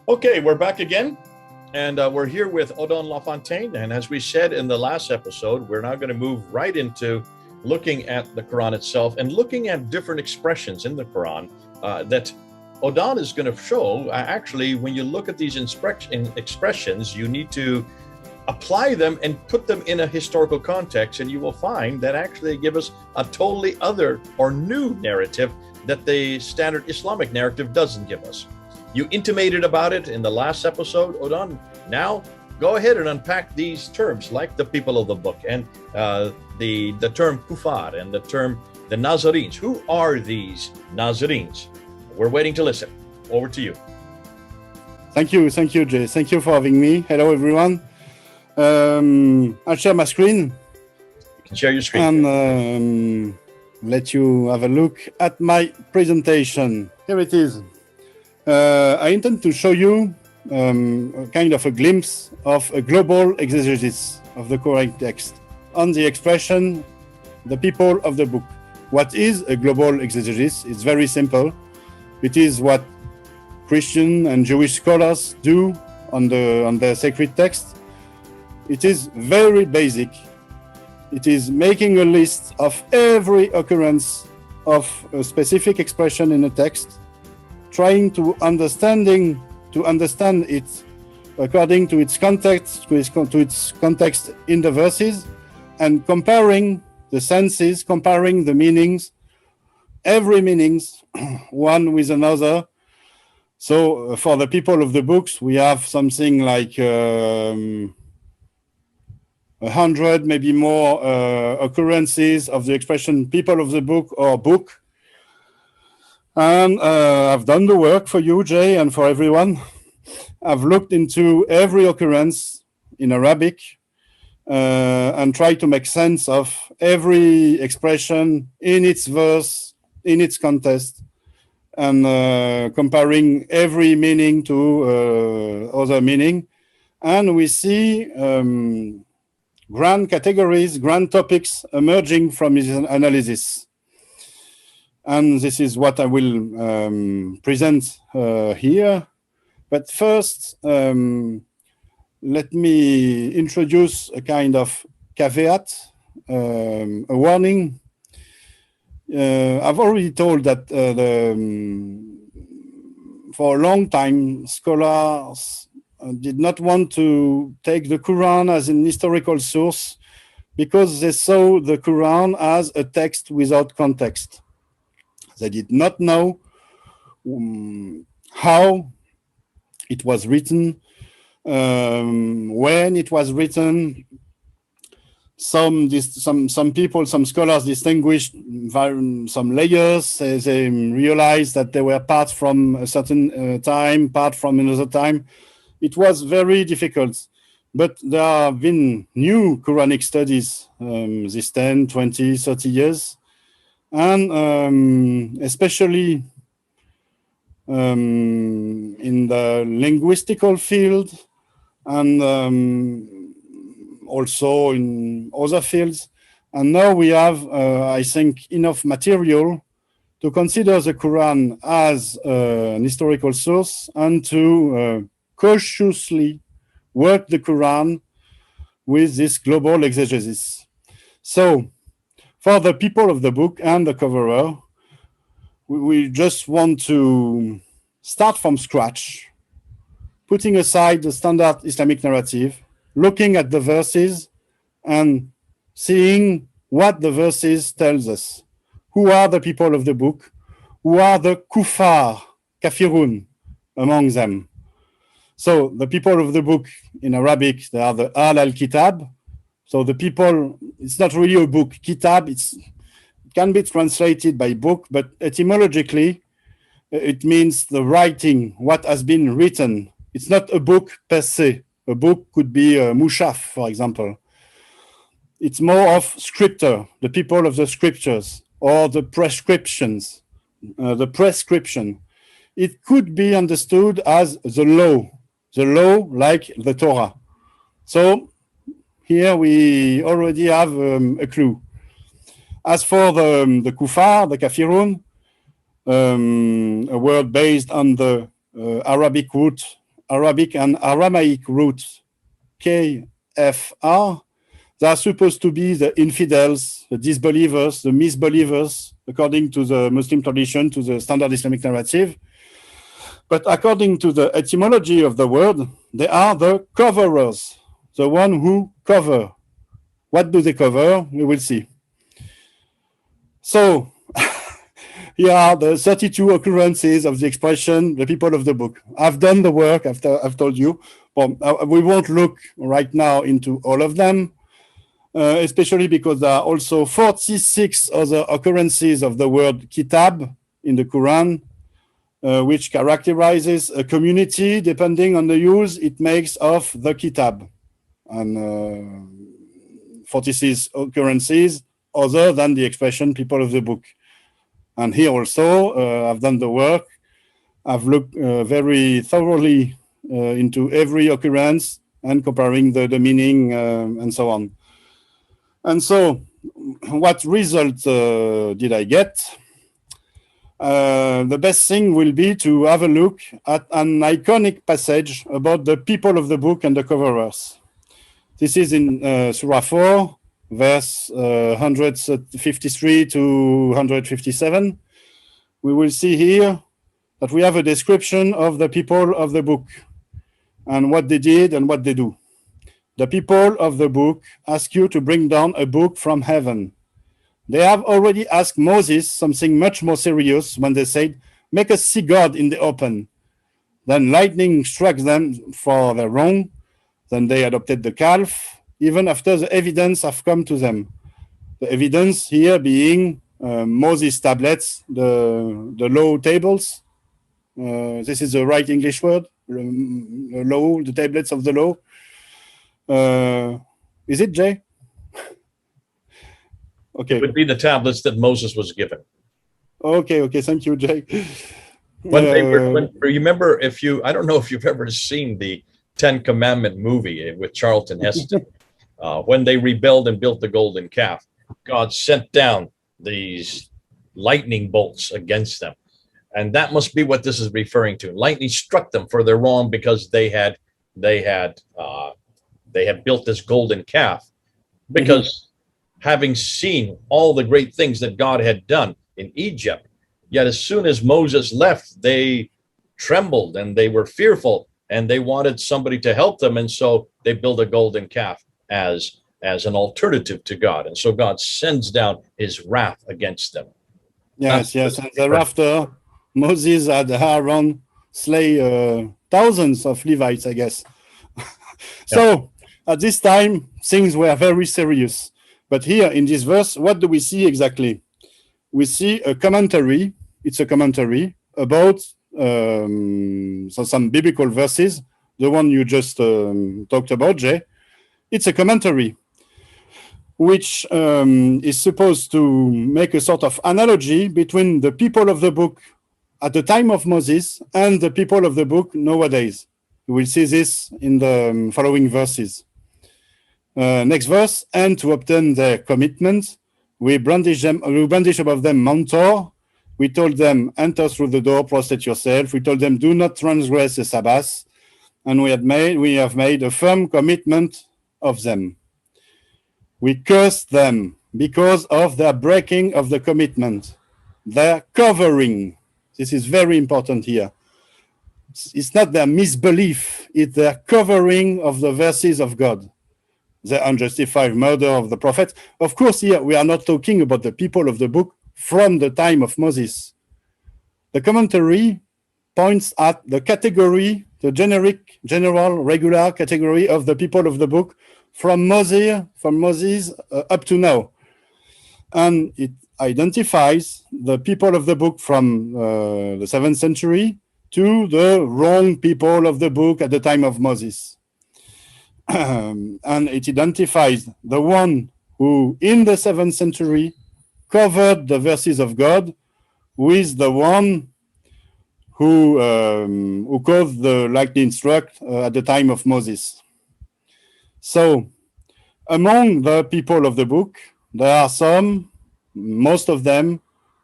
Okay, we're back again, and we're here with Odon Lafontaine. And as we said in the last episode, we're now going to move right into looking at the Quran itself and looking at different expressions in the Quran that Odon is going to show. Actually, when you look at these expressions, you need to apply them and put them in a historical context, and you will find that actually they give us a totally other or new narrative that the standard Islamic narrative doesn't give us. You intimated about it in the last episode, Odon. Now, go ahead and unpack these terms, like the people of the book, and the term kufar and the term the Nazarenes. Who are these Nazarenes? We're waiting to listen. Over to you. Thank you, Jay. Thank you for having me. Hello, everyone. I'll share my screen. You can share your screen. And let you have a look at my presentation. Here it is. I intend to show you kind of a glimpse of a global exegesis of the Quranic text on the expression, the people of the book. What is a global exegesis? It's very simple. It is what Christian and Jewish scholars do on the sacred text. It is very basic. It is making a list of every occurrence of a specific expression in a text, trying to understand it according to its context, to its context in the verses, and comparing the senses, comparing the meanings, every meanings, one with another. So for the people of the books, we have something like 100, maybe more occurrences of the expression people of the book or book. And I've done the work for you, Jay, and for everyone. I've looked into every occurrence in Arabic and tried to make sense of every expression in its verse, in its context, and comparing every meaning to other meaning. And we see grand categories, grand topics emerging from his analysis. And this is what I will present here. But first, let me introduce a kind of caveat, a warning. I've already told that for a long time, scholars did not want to take the Quran as an historical source because they saw the Quran as a text without context. They did not know how it was written, when it was written. Some people, some scholars distinguished some layers. They realized that there were parts from a certain time, part from another time. It was very difficult. But there have been new Quranic studies these 10, 20, 30 years. And especially in the linguistical field and also in other fields. And now we have, I think, enough material to consider the Quran as an historical source and to cautiously work the Quran with this global exegesis. So, for the people of the book and the coverer, we just want to start from scratch, putting aside the standard Islamic narrative, looking at the verses and seeing what the verses tells us. Who are the people of the book? Who are the kufar, kafirun, among them? So the people of the book in Arabic, they are the al-kitab. So the people, it's not really a book. Kitab, it can be translated by book, but etymologically, it means the writing, what has been written. It's not a book per se. A book could be a mushaf, for example. It's more of scripture, the people of the scriptures, or the prescriptions, the prescription. It could be understood as the law like the Torah. So here we already have a clue. As for the kufar, the kafirun, a word based on the Arabic root Arabic and Aramaic root KFR, they are supposed to be the infidels, the disbelievers, the misbelievers, according to the Muslim tradition, to the standard Islamic narrative. But according to the etymology of the word, they are the coverers, the one who cover. What do they cover? We will see. So here are the 32 occurrences of the expression, the people of the book. I've done the work, I've told you. But we won't look right now into all of them, especially because there are also 46 other occurrences of the word kitab in the Quran, which characterizes a community depending on the use it makes of the kitab. And 46 occurrences other than the expression people of the book. And here also, I've done the work. I've looked very thoroughly into every occurrence and comparing the meaning and so on. And so, what result did I get? The best thing will be to have a look at an iconic passage about the people of the book and the coverers. This is in Surah 4, verse 153 to 157. We will see here that we have a description of the people of the book and what they did and what they do. The people of the book ask you to bring down a book from heaven. They have already asked Moses something much more serious when they said, make us see God in the open. Then lightning struck them for their wrong. Then they adopted the calf, even after the evidence have come to them. The evidence here being Moses' tablets, the law tables. This is the right English word, the law, the tablets of the law. Is it, Jay? Okay. It would be the tablets that Moses was given. Okay, thank you, Jay. Remember, I don't know if you've ever seen the Ten Commandment movie with Charlton Heston. When they rebelled and built the golden calf, God sent down these lightning bolts against them. And that must be what this is referring to. Lightning struck them for their wrong because they had built this golden calf. Because having seen all the great things that God had done in Egypt, yet as soon as Moses left, they trembled and they were fearful and they wanted somebody to help them. And so they built a golden calf as an alternative to God. And so God sends down his wrath against them. Yes. And thereafter, Moses had Aaron slay thousands of Levites, I guess. So at this time, things were very serious. But here in this verse, what do we see exactly? We see a commentary. It's a commentary about some biblical verses, the one you just talked about, Jay. It's a commentary which is supposed to make a sort of analogy between the people of the book at the time of Moses and the people of the book nowadays. We will see this in the following verses. Next verse, and to obtain their commitment, we brandish above them Mentor. We told them, enter through the door, prostrate yourself. We told them, do not transgress the Sabbath. And we have made a firm commitment of them. We cursed them because of their breaking of the commitment, their covering. This is very important here. It's not their misbelief, it's their covering of the verses of God. The unjustified murder of the prophets. Of course, here we are not talking about the people of the book from the time of Moses. The commentary points at the category, the general, regular category of the people of the book from Moses up to now. And it identifies the people of the book from the 7th century to the wrong people of the book at the time of Moses. And it identifies the one who in the 7th century covered the verses of God with the one who caused the lightning struck at the time of Moses. So among the people of the book, there are most of them,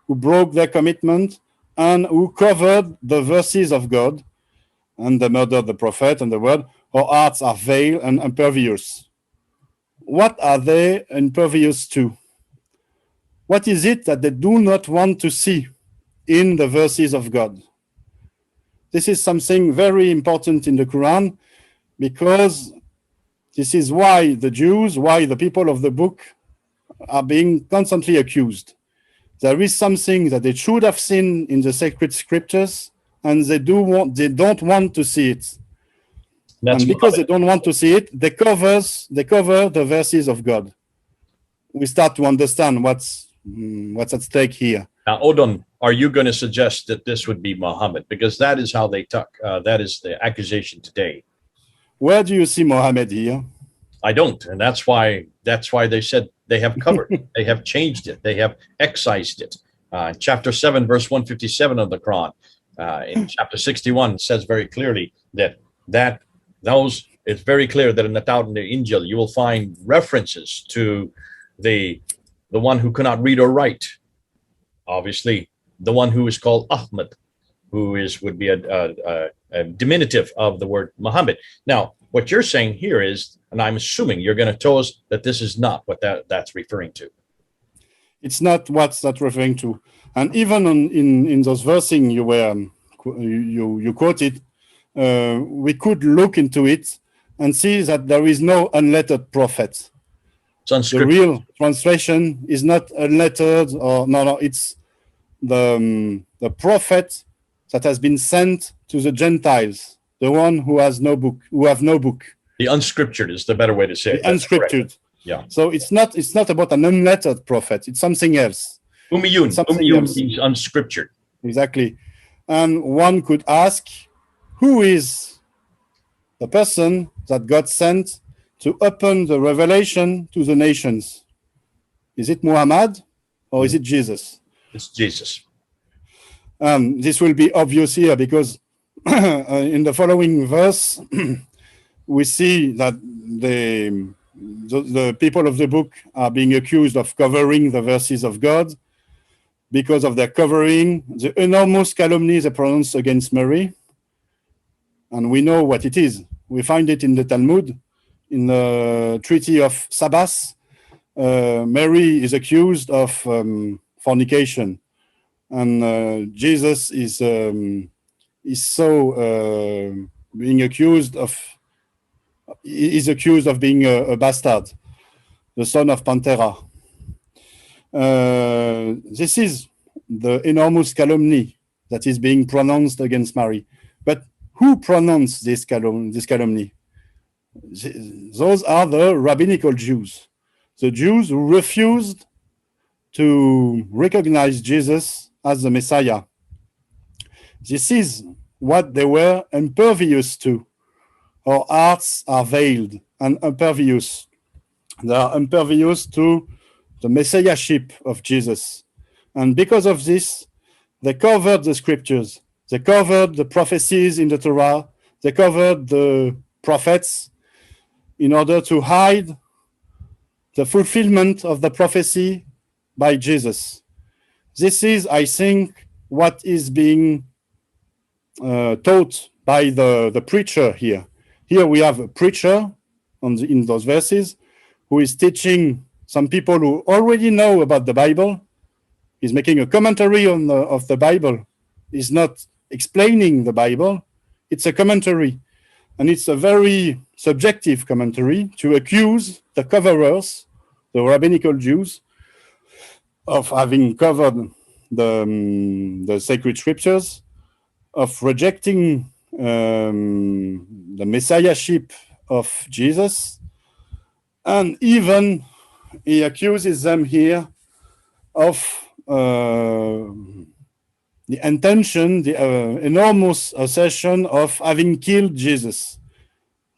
who broke their commitment and who covered the verses of God. and they murdered the prophet and the word. Our hearts are veiled and impervious. What are they impervious to? What is it that they do not want to see in the verses of God? This is something very important in the Quran, because this is why the Jews, why the people of the book are being constantly accused. There is something that they should have seen in the sacred scriptures, and they don't want to see it. That's and because Muhammad. they don't want to see it, they cover the verses of God. We start to understand what's at stake here. Now, Odon, are you going to suggest that this would be Muhammad? Because that is how they talk. That is the accusation today. Where do you see Mohammed here? I don't, and that's why they said they have covered. They have changed it. They have excised it. Chapter 7, verse 157 of the Quran. In chapter 61, it says very clearly that it's very clear that in the Tawrat and the Injil you will find references to the one who cannot read or write. Obviously, the one who is called Ahmad, who would be a diminutive of the word Muhammad. Now, what you're saying here is, and I'm assuming you're going to tell us that this is not what that's referring to. It's not what's that referring to. And even in those verses you quoted, we could look into it and see that there is no unlettered prophet. The real translation is not unlettered, or no, it's the prophet that has been sent to the Gentiles, the one who have no book. The unscriptured is the better way to say it. The unscriptured. Yeah. So it's not about an unlettered prophet. It's something else. Ummiyun, he's unscriptured. Exactly. And one could ask, who is the person that God sent to open the revelation to the nations? Is it Muhammad or is it Jesus? It's Jesus. This will be obvious here because in the following verse, we see that the people of the book are being accused of covering the verses of God. Because of their covering, the enormous calumnies are pronounced against Mary. And we know what it is. We find it in the Talmud, in the Treaty of Sabbath. Mary is accused of fornication. And Jesus is being accused of being a bastard, the son of Panthera. This is the enormous calumny that is being pronounced against Mary. But who pronounced this calumny? Those are the rabbinical Jews, the Jews who refused to recognize Jesus as the Messiah. This is what they were impervious to. Our hearts are veiled and impervious. They are impervious to the messiahship of Jesus. And because of this, they covered the scriptures. They covered the prophecies in the Torah. They covered the prophets in order to hide the fulfillment of the prophecy by Jesus. This is, I think, what is being taught by the preacher here. Here we have a preacher in those verses who is teaching some people who already know about the Bible. He's making a commentary of the Bible. He's not explaining the Bible. It's a commentary. And it's a very subjective commentary to accuse the coverers, the rabbinical Jews, of having covered the sacred scriptures, of rejecting the messiahship of Jesus, and even he accuses them here of the intention, the enormous assertion of having killed Jesus.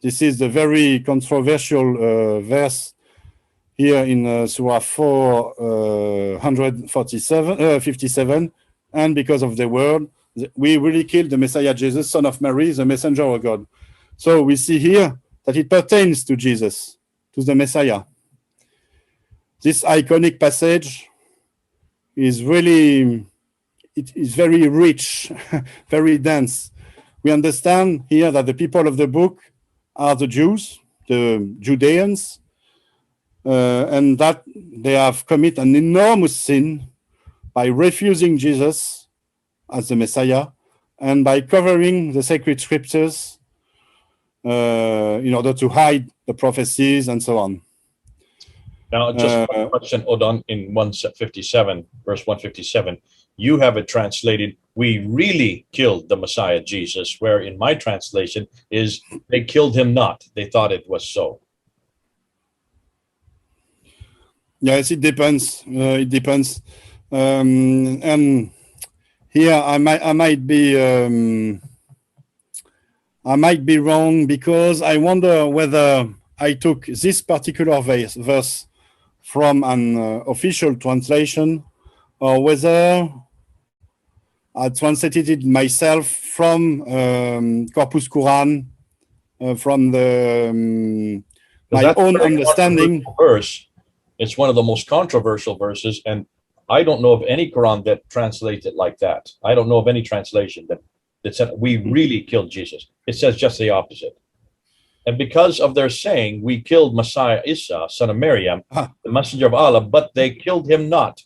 This is the very controversial verse here in Surah 457, and because of the word, we really killed the Messiah Jesus, son of Mary, the messenger of God. So we see here that it pertains to Jesus, to the Messiah. This iconic passage is really, it is very rich, very dense. we understand here that the people of the book are the Jews, the Judeans, and that they have committed an enormous sin by refusing Jesus as the Messiah and by covering the sacred scriptures in order to hide the prophecies and so on. Now, just one question, Odon, in 157, verse 157, you have it translated, we really killed the Messiah Jesus, where in my translation is, they killed him not. They thought it was so. Yes, it depends. It depends. And here I might be wrong, because I wonder whether I took this particular verse from an official translation, or whether I translated it myself from Corpus Quran, from the my own understanding. Verse. It's one of the most controversial verses, and I don't know of any Quran that translates it like that. I don't know of any translation that said we really killed Jesus. It says just the opposite. And because of their saying, we killed Messiah Isa, son of Maryam, the messenger of Allah, but they killed him not,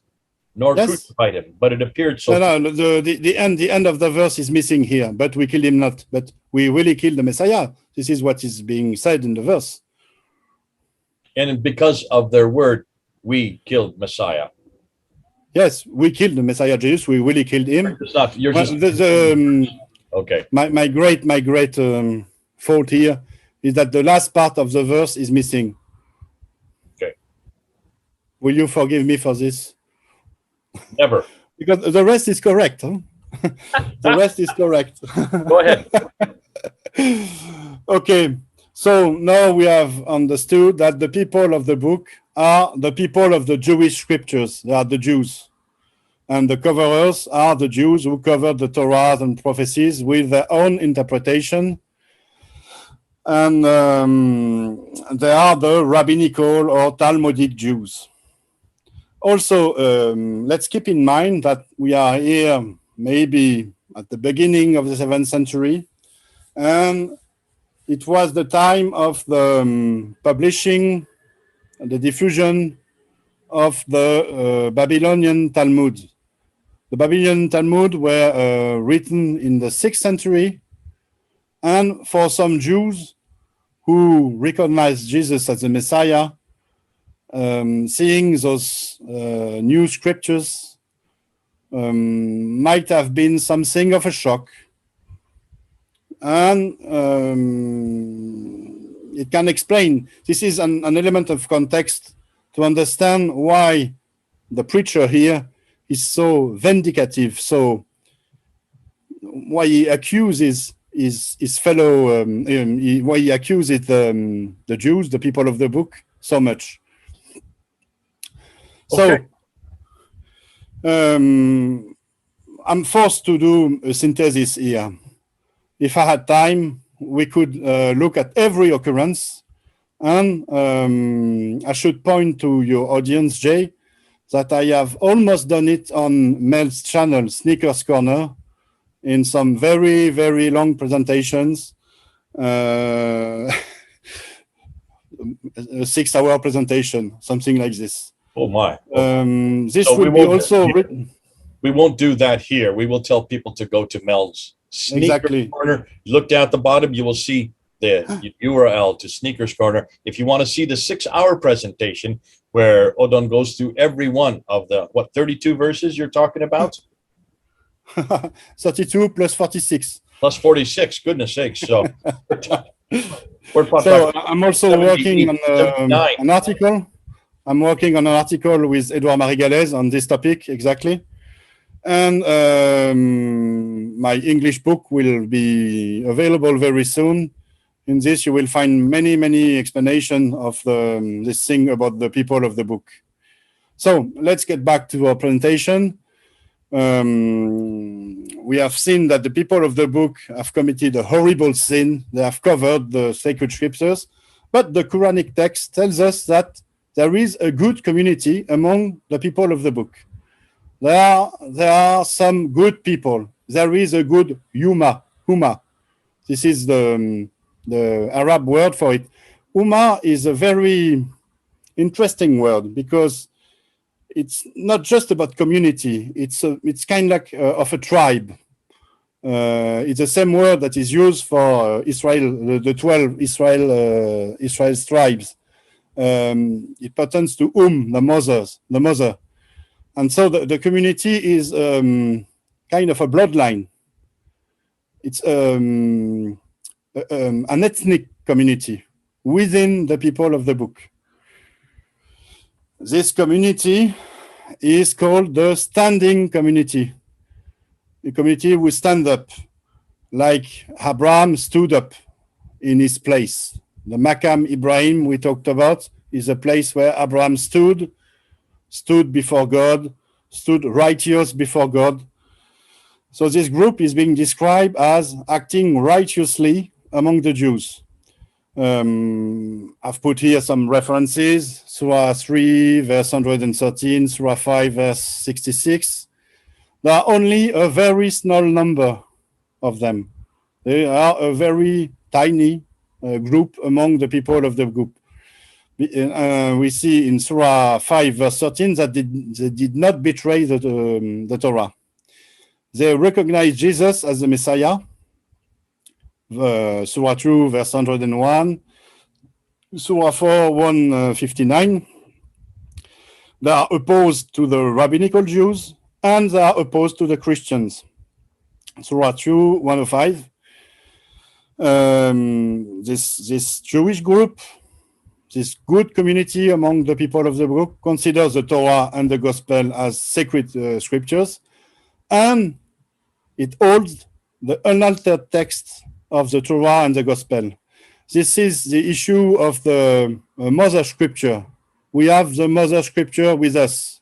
nor crucified him. But it appeared so. No, the end of the verse is missing here. But we killed him not. But we really killed the Messiah. This is what is being said in the verse. And because of their word, we killed Messiah. Yes, we killed the Messiah Jesus. We really killed him. It's not. You're just okay. My great fault here is that the last part of the verse is missing. Okay. Will you forgive me for this? Never. Because the rest is correct. Huh? The rest is correct. Go ahead. Okay. So now we have understood that the people of the book are the people of the Jewish scriptures. They are the Jews. And the coverers are the Jews who covered the Torah and prophecies with their own interpretation. And they are the rabbinical or Talmudic Jews. Also, let's keep in mind that we are here maybe at the beginning of the 7th century, and it was the time of the publishing, the diffusion of the Babylonian Talmud. The Babylonian Talmud were written in the 6th century, and for some Jews who recognized Jesus as the Messiah, seeing those new scriptures might have been something of a shock. And it can explain, this is an element of context to understand why the preacher here is so vindicative, so why he accuses his fellow, why he accuses the Jews, the people of the book, so much. Okay. So I'm forced to do a synthesis here. If I had time, we could look at every occurrence, and I should point to your audience, Jay, that I have almost done it on Mel's channel, Sneakers Corner, in some very, very long presentations, a 6-hour presentation, something like this. Oh my! This will be also written. We won't do that here. We will tell people to go to Mel's Sneakers Corner. Look down at the bottom. You will see the URL to Sneakers Corner. If you want to see the 6-hour presentation where Odon goes through every one of the 32 verses you're talking about. 32 plus 46. Plus 46. Goodness sakes! So. So I'm also working on an article. I'm working on an article with Edouard Marie-Galès on this topic exactly. And my English book will be available very soon. In this, you will find many, many explanations of this thing about the people of the book. So let's get back to our presentation. We have seen that the people of the book have committed a horrible sin. They have covered the sacred scriptures. But the Quranic text tells us that there is a good community among the people of the book. There are some good people. There is a good huma. This is the Arab word for it. Ummah is a very interesting word because it's not just about community. It's kind like of a tribe. It's the same word that is used for Israel, the 12 Israel's tribes. It pertains to the mother. And so the community is kind of a bloodline. It's an ethnic community within the people of the book. This community is called the standing community. The community will stand up like Abraham stood up in his place. The Makam Ibrahim we talked about is a place where Abraham stood before God, stood righteous before God. So this group is being described as acting righteously among the Jews. I've put here some references, Surah 3, verse 113, Surah 5, verse 66. There are only a very small number of them. They are a very tiny group among the people of the group. We see in Surah 5, verse 13, that they did not betray the Torah. They recognize Jesus as the Messiah. Surah 2, verse 101, Surah 4, 159. They are opposed to the rabbinical Jews and they are opposed to the Christians. Surah 2, 105. This Jewish group, this good community among the people of the book, considers the Torah and the Gospel as sacred scriptures, and it holds the unaltered text of the Torah and the Gospel. This is the issue of the Mother Scripture. We have the Mother Scripture with us.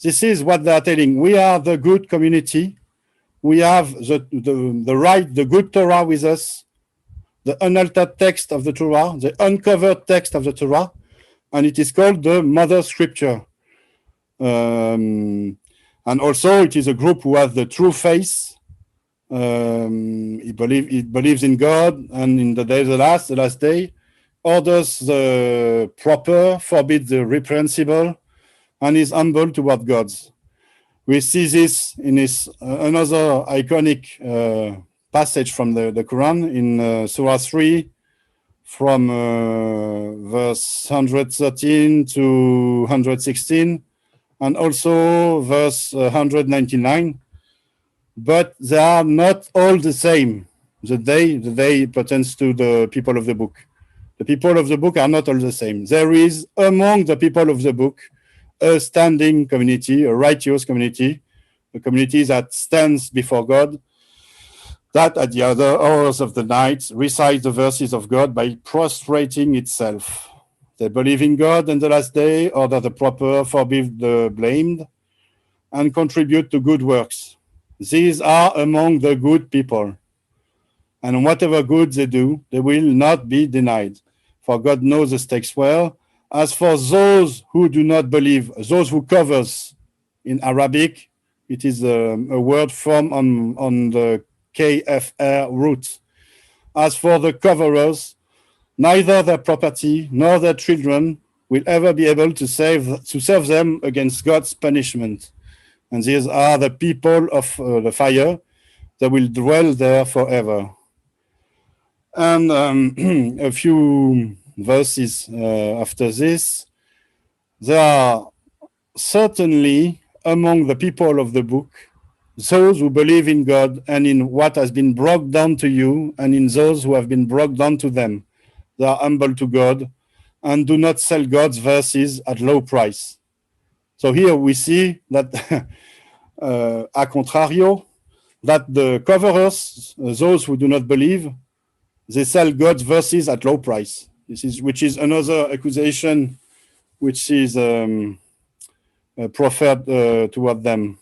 This is what they are telling. We are the good community. We have the good Torah with us, the unaltered text of the Torah, the uncovered text of the Torah, and it is called the Mother Scripture. And also, it is a group who has the true faith. It believes in God and in the last day, orders the proper, forbids the reprehensible, and is humble toward God. We see this in another iconic passage from the Quran in Surah 3, from verse 113 to 116, and also verse 199. But they are not all the same. The day pertains to the people of the book. The people of the book are not all the same. There is among the people of the book a standing community, a righteous community, a community that stands before God, that at the other hours of the night recites the verses of God by prostrating itself. They believe in God and the last day, order the proper, forbid the blamed, and contribute to good works. These are among the good people. And whatever good they do, they will not be denied. For God knows the stakes well. As for those who do not believe, those who covers, in Arabic, it is a word formed on the KFR root. As for the coverers, neither their property nor their children will ever be able to serve them against God's punishment. And these are the people of the fire that will dwell there forever. And a few verses after this, there are certainly among the people of the book those who believe in God and in what has been brought down to you, and in those who have been brought down to them. They are humble to God and do not sell God's verses at low price. So here we see that, a contrario, that the coverers, those who do not believe, they sell God's verses at low price. Which is another accusation which is proffered toward them.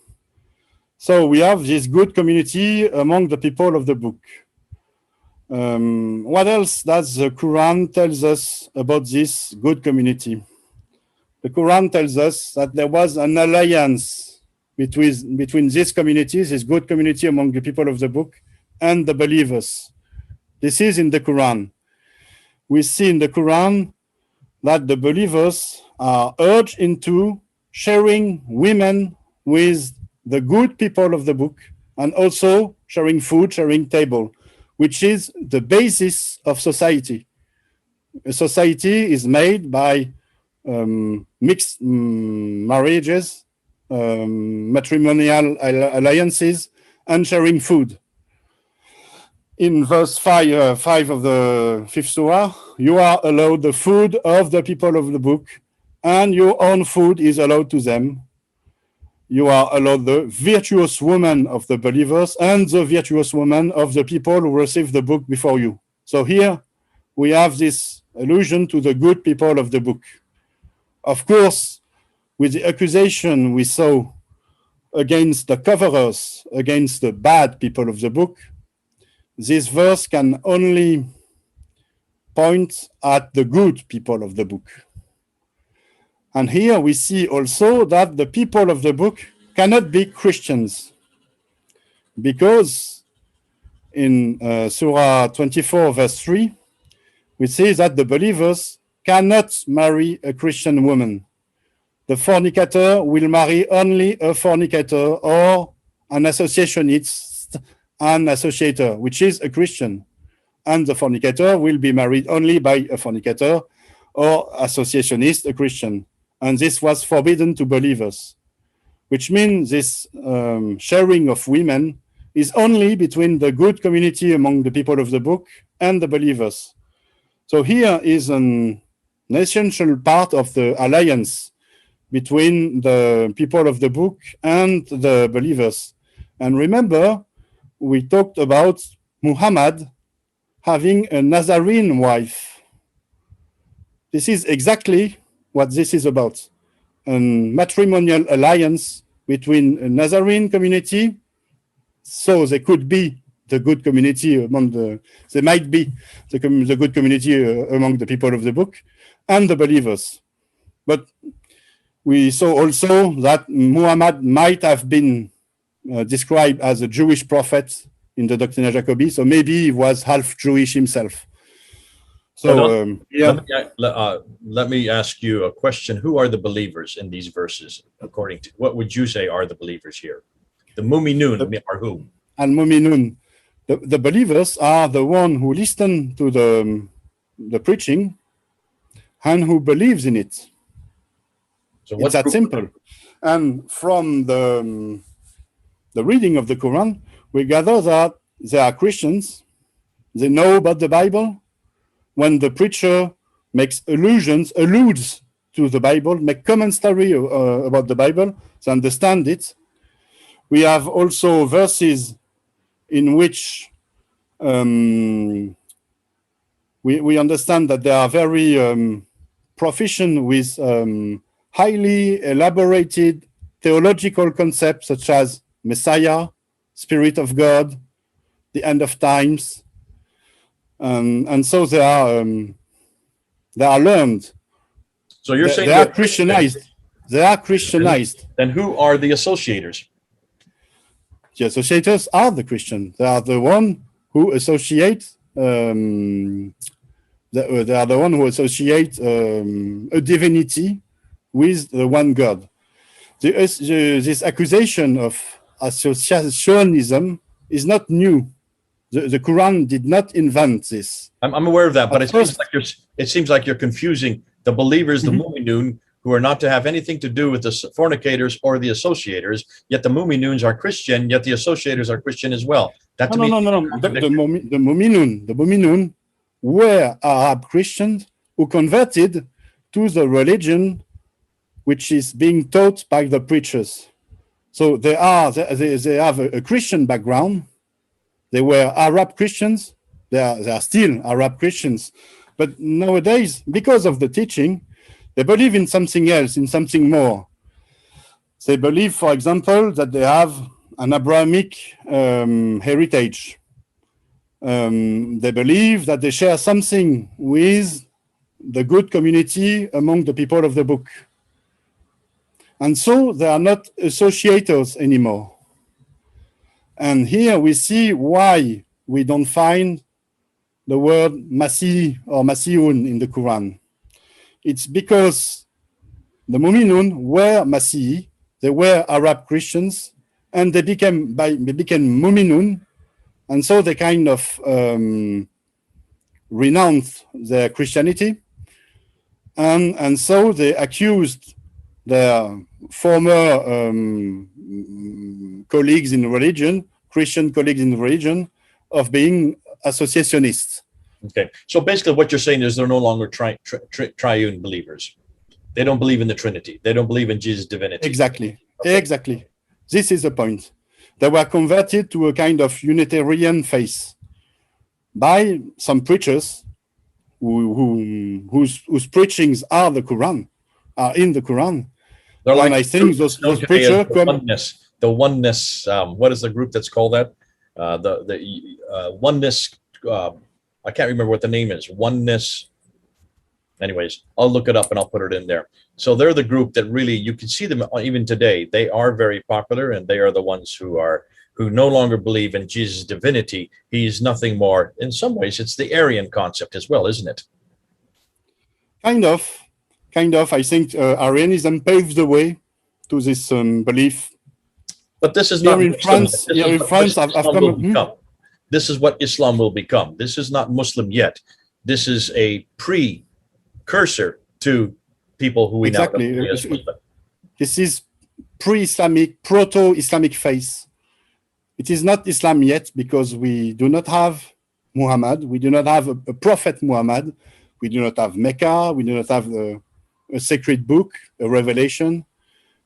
So we have this good community among the people of the book. What else does the Quran tells us about this good community? The Quran tells us that there was an alliance between this community, this good community among the people of the book, and the believers. This is in the Quran. We see in the Quran that the believers are urged into sharing women with the good people of the book, and also sharing food, sharing table, which is the basis of society. A society is made by mixed marriages, matrimonial alliances, and sharing food. In verse 5 of the 5th surah, you are allowed the food of the people of the book, and your own food is allowed to them. You are allowed the virtuous woman of the believers and the virtuous woman of the people who received the book before you. So here we have this allusion to the good people of the book. Of course, with the accusation we saw against the coverers, against the bad people of the book, this verse can only point at the good people of the book. And here we see also that the people of the book cannot be Christians, because in Surah 24, verse 3, we see that the believers cannot marry a Christian woman. The fornicator will marry only a fornicator or an associationist, an associator, which is a Christian. And the fornicator will be married only by a fornicator or associationist, a Christian. And this was forbidden to believers, which means this sharing of women is only between the good community among the people of the book and the believers. So here is an essential part of the alliance between the people of the book and the believers. And remember, we talked about Muhammad having a Nazarene wife. This is exactly what this is about. A matrimonial alliance between a Nazarene community, so they could be the good community among they might be the good community among the people of the book, and the believers. But we saw also that Muhammad might have been described as a Jewish prophet in the Doctrina Jacobi, so maybe he was half Jewish himself. So let me ask you a question. Who are the believers in these verses? According to what would you say are the believers here? The Mu'minun are who? And Mu'minun, the believers are the one who listen to the preaching and who believes in it. So it's that simple. And from the reading of the Quran, we gather that they are Christians. They know about the Bible. When the preacher makes alludes to the Bible, make commentary about the Bible, they understand it. We have also verses in which we understand that they are very proficient with highly elaborated theological concepts such as Messiah, Spirit of God, the end of times. And so they are learned. So you're saying they are Christianized. They are Christianized. Then who are the associators? The associators are the Christians. They are the one who associate. They are the one who associate a divinity with the one God. This accusation of associationism is not new. The Quran did not invent this. I'm aware of that, but it seems like you're confusing the believers, the Mu'minun, who are not to have anything to do with the fornicators or the associators, yet the Mu'minuns are Christian, yet the associators are Christian as well. No. The Mu'minun were Arab Christians who converted to the religion which is being taught by the preachers. So they have a Christian background. They were Arab Christians. They are still Arab Christians. But nowadays, because of the teaching, they believe in something else, in something more. They believe, for example, that they have an Abrahamic heritage. They believe that they share something with the good community among the people of the book. And so they are not associators anymore. And here we see why we don't find the word Masih or Masihun in the Quran. It's because the Mu'minun were Masih, they were Arab Christians, and they became Mu'minun, and so they kind of renounced their Christianity, and so they accused their former colleagues in religion, Christian colleagues in religion, of being associationists. Okay, so basically what you're saying is they're no longer triune believers. They don't believe in the Trinity. They don't believe in Jesus' divinity. Exactly. Okay. Exactly. This is the point. They were converted to a kind of Unitarian faith by some preachers whose preachings are the Quran, are in the Quran. They're like, and I think those preachers the oneness. What is the group that's called that? The oneness. I can't remember what the name is. Oneness. Anyways, I'll look it up and I'll put it in there. So they're the group that really, you can see them even today. They are very popular, and they are the ones who no longer believe in Jesus' divinity. He's nothing more. In some ways, it's the Arian concept as well, isn't it? Kind of. I think Arianism paved the way to this belief. But this is not in France. This is what Islam will become. This is not Muslim yet. This is a precursor to people who we now know as Muslim. This is pre-Islamic, proto-Islamic faith. It is not Islam yet because we do not have Muhammad. We do not have a prophet Muhammad. We do not have Mecca. We do not have a sacred book, a revelation.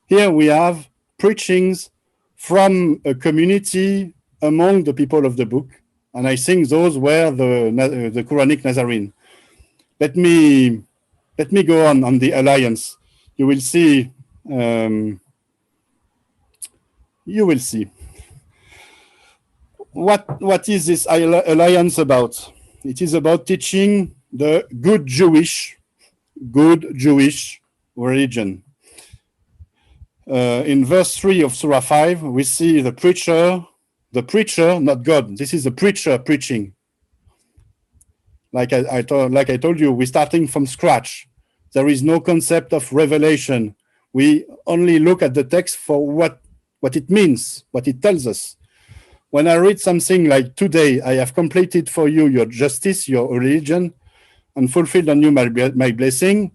Here we have preachings from a community among the people of the book. And I think those were the Quranic Nazarene. Let me go on the alliance. You will see. What is this alliance about? It is about teaching the good Jewish religion. In verse 3 of Surah 5, we see the preacher, not God. This is the preacher preaching. Like I told you, we're starting from scratch. There is no concept of revelation. We only look at the text for what it means, what it tells us. When I read something like, today I have completed for you your justice, your religion, and fulfilled on you my blessing,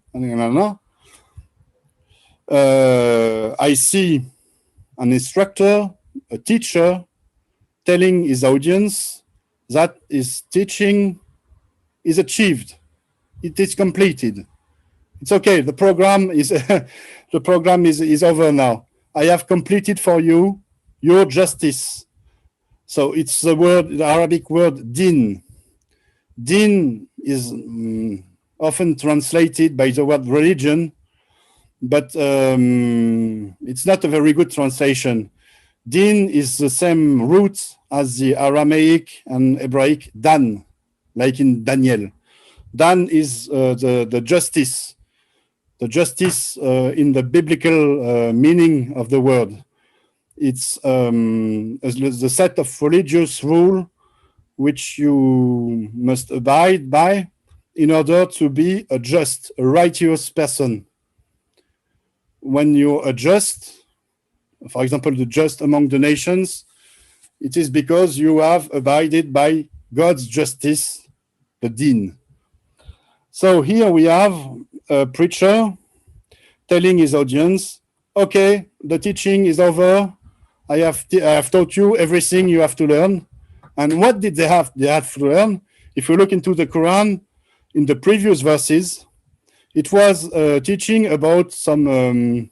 I see an instructor, a teacher, telling his audience that his teaching is achieved. It is completed. It's okay. The program is over now. I have completed for you your justice. So it's the Arabic word din. Din is often translated by the word religion, but it's not a very good translation. Din is the same root as the Aramaic and Hebraic dan, like in Daniel. Dan is the justice. The justice in the biblical meaning of the word. It's the set of religious rule which you must abide by in order to be a just, a righteous person. When you are just, for example, the just among the nations, it is because you have abided by God's justice, the din. So here we have a preacher telling his audience, okay, the teaching is over. I have taught you everything you have to learn. And what did they have? They have to learn. If you look into the Quran, in the previous verses, it was teaching about some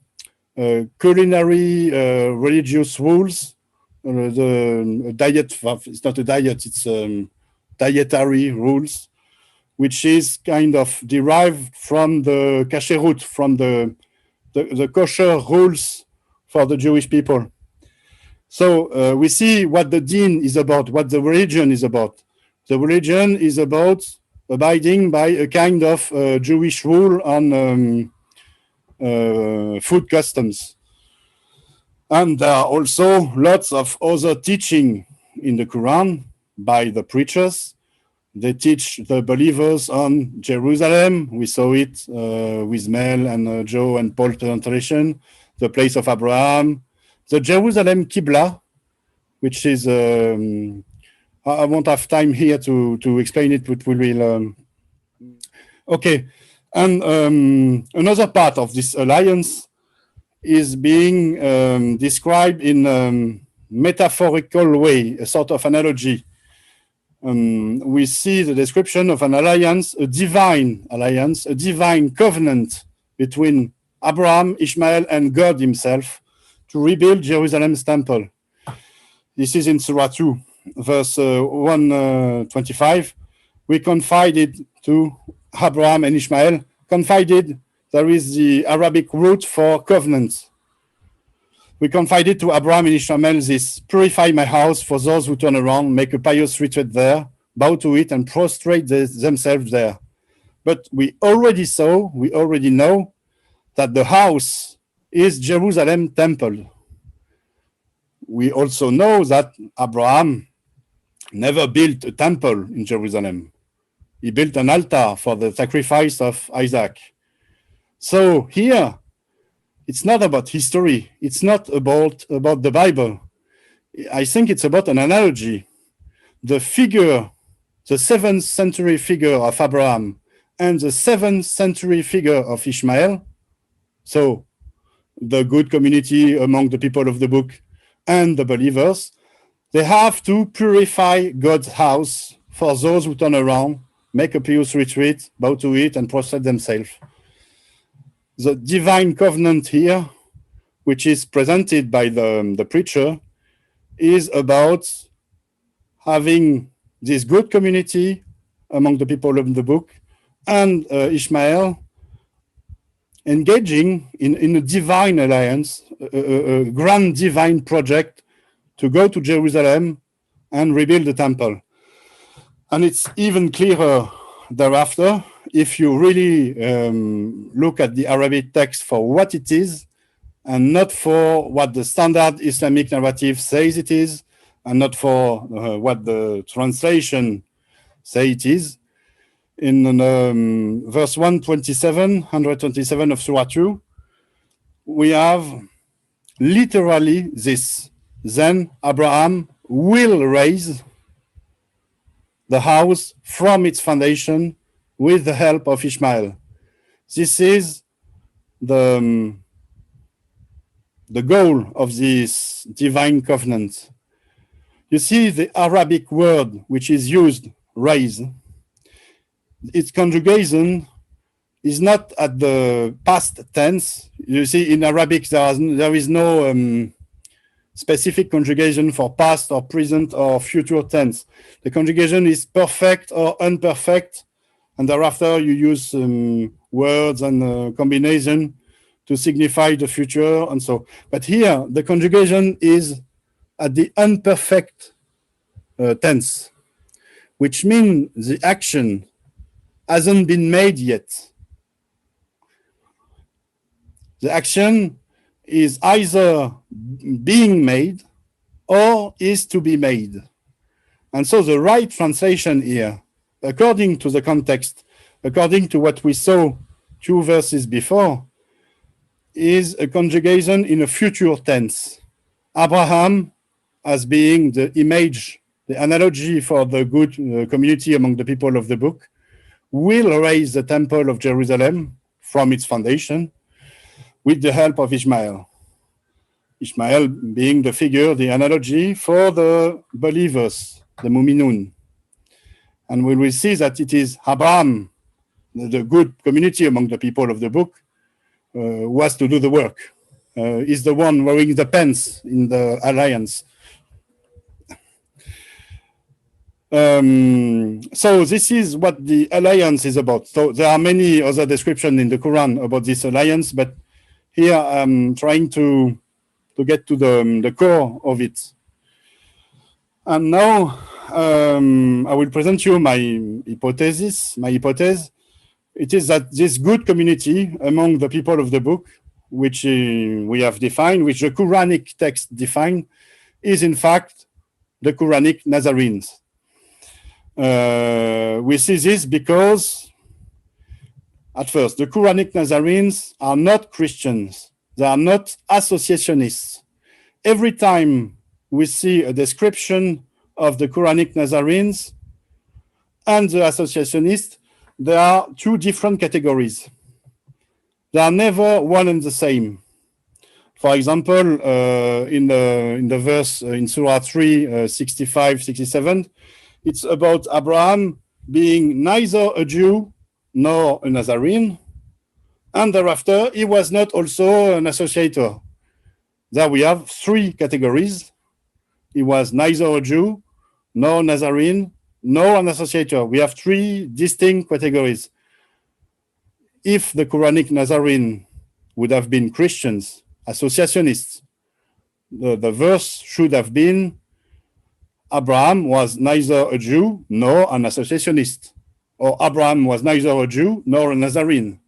culinary religious rules. The diet, it's not a diet, it's dietary rules, which is kind of derived from the kasherut, from the kosher rules for the Jewish people. So we see what the din is about, what the religion is about. The religion is about abiding by a kind of Jewish rule on food customs. And there are also lots of other teaching in the Quran by the preachers. They teach the believers on Jerusalem. We saw it with Mel and Joe and Paul presentation, the place of Abraham, the Jerusalem Qibla, which is, I won't have time here to explain it, but we will. Okay. And another part of this alliance is being described in a metaphorical way, a sort of analogy. We see the description of an alliance, a divine alliance, a divine covenant between Abraham, Ishmael, and God himself to rebuild Jerusalem's temple. This is in Surah 2, verse 125. We confided to Abraham and Ishmael. Confided, there is the Arabic root for covenant. We confided to Abraham and Ishmael this: purify my house for those who turn around, make a pious retreat there, bow to it, and prostrate themselves there. But we already know that the house is Jerusalem temple. We also know that Abraham never built a temple in Jerusalem. He built an altar for the sacrifice of Isaac. So here, it's not about history. It's not about the Bible. I think it's about an analogy. The figure, the 7th century figure of Abraham and the 7th century figure of Ishmael, so the good community among the people of the book and the believers, they have to purify God's house for those who turn around, make a pious retreat, bow to it, and prostrate themselves. The divine covenant here, which is presented by the preacher, is about having this good community among the people of the book and Ishmael engaging in a divine alliance, a grand divine project to go to Jerusalem and rebuild the temple. And it's even clearer thereafter if you really look at the Arabic text for what it is and not for what the standard Islamic narrative says it is, and not for what the translation say it is. In verse 127 of Surah 2, we have literally this: then Abraham will raise the house from its foundation with the help of Ishmael. This is the goal of this divine covenant. You see the Arabic word which is used, raise. Its conjugation is not at the past tense. You see, in Arabic there is no specific conjugation for past or present or future tense. The conjugation is perfect or imperfect, and thereafter you use words and combination to signify the future and so. But here the conjugation is at the imperfect tense, which means the action hasn't been made yet. The action is either being made or is to be made. And so the right translation here, according to the context, according to what we saw 2 verses before, is a conjugation in a future tense. Abraham as being the image, the analogy for the good community among the people of the book, will raise the temple of Jerusalem from its foundation with the help of Ishmael. Ishmael being the figure, the analogy for the believers, the Mu'minun. And we will see that it is Abraham, the good community among the people of the book, who has to do the work, is the one wearing the pants in the alliance. So this is what the alliance is about. So there are many other descriptions in the Quran about this alliance, but here I'm trying to get to the core of it. And now I will present you my hypothesis. It is that this good community among the people of the book, which we have defined, which the Quranic text define, is in fact the Quranic Nazarenes. We see this because, at first, the Quranic Nazarenes are not Christians. They are not associationists. Every time we see a description of the Quranic Nazarenes and the associationists, there are two different categories. They are never one and the same. For example, in the verse in Surah 3, 65, 67, it's about Abraham being neither a Jew nor a Nazarene, and thereafter he was not also an associator. There we have three categories. He was neither a Jew, nor Nazarene, nor an associator. We have three distinct categories. If the Quranic Nazarene would have been Christians, associationists, the verse should have been Abraham was neither a Jew nor an associationist, or Abraham was neither a Jew nor a Nazarene.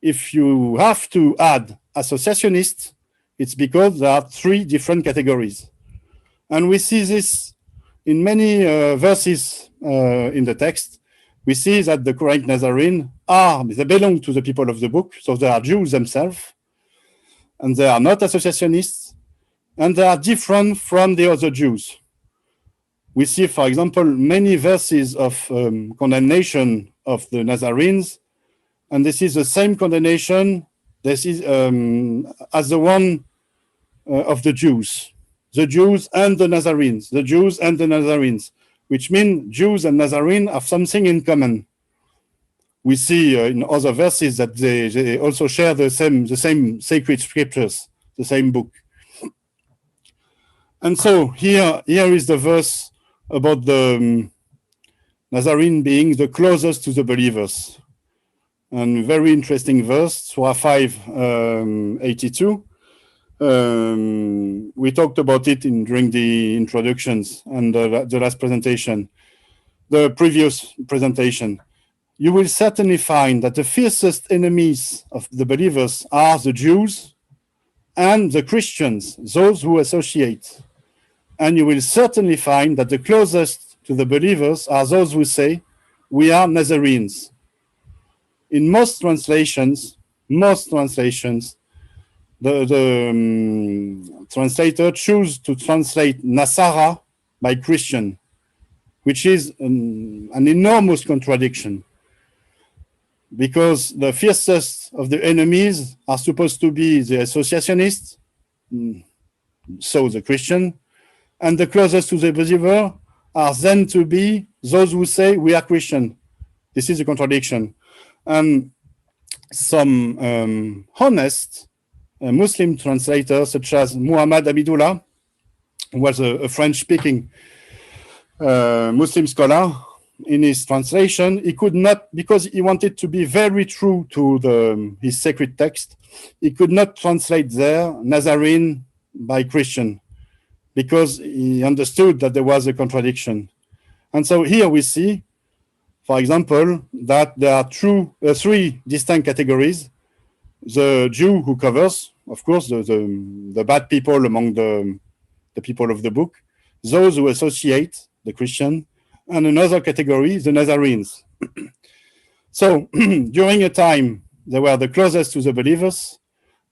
If you have to add associationist, it's because there are three different categories. And we see this in many verses in the text. We see that the Quranic Nazarene they belong to the people of the book, so they are Jews themselves, and they are not associationists, and they are different from the other Jews. We see, for example, many verses of condemnation of the Nazarenes, and this is the same condemnation. This is as the one of the Jews and the Nazarenes, the Jews and the Nazarenes, which mean Jews and Nazarene have something in common. We see in other verses that they also share the same sacred scriptures, the same book. And so here is the verse about the Nazarene being the closest to the believers. And very interesting verse, Surah 5, 82. We talked about it during the introductions and the last presentation, the previous presentation. You will certainly find that the fiercest enemies of the believers are the Jews and the Christians, those who associate. And you will certainly find that the closest to the believers are those who say, we are Nazarenes. In most translations, the translator choose to translate Nasara by Christian, which is an enormous contradiction, because the fiercest of the enemies are supposed to be the associationists, so the Christian, and the closest to the believer are then to be those who say we are Christian. This is a contradiction. Some honest Muslim translators, such as Muhammad Abidullah, who was a French-speaking Muslim scholar, in his translation, he could not, because he wanted to be very true to his sacred text, he could not translate there Nazarene by Christian, because he understood that there was a contradiction. And so here we see, for example, that there are three distinct categories. The Jew who covers, of course, the bad people among the people of the book, those who associate, the Christian, and another category, the Nazarenes. So during a time, they were the closest to the believers,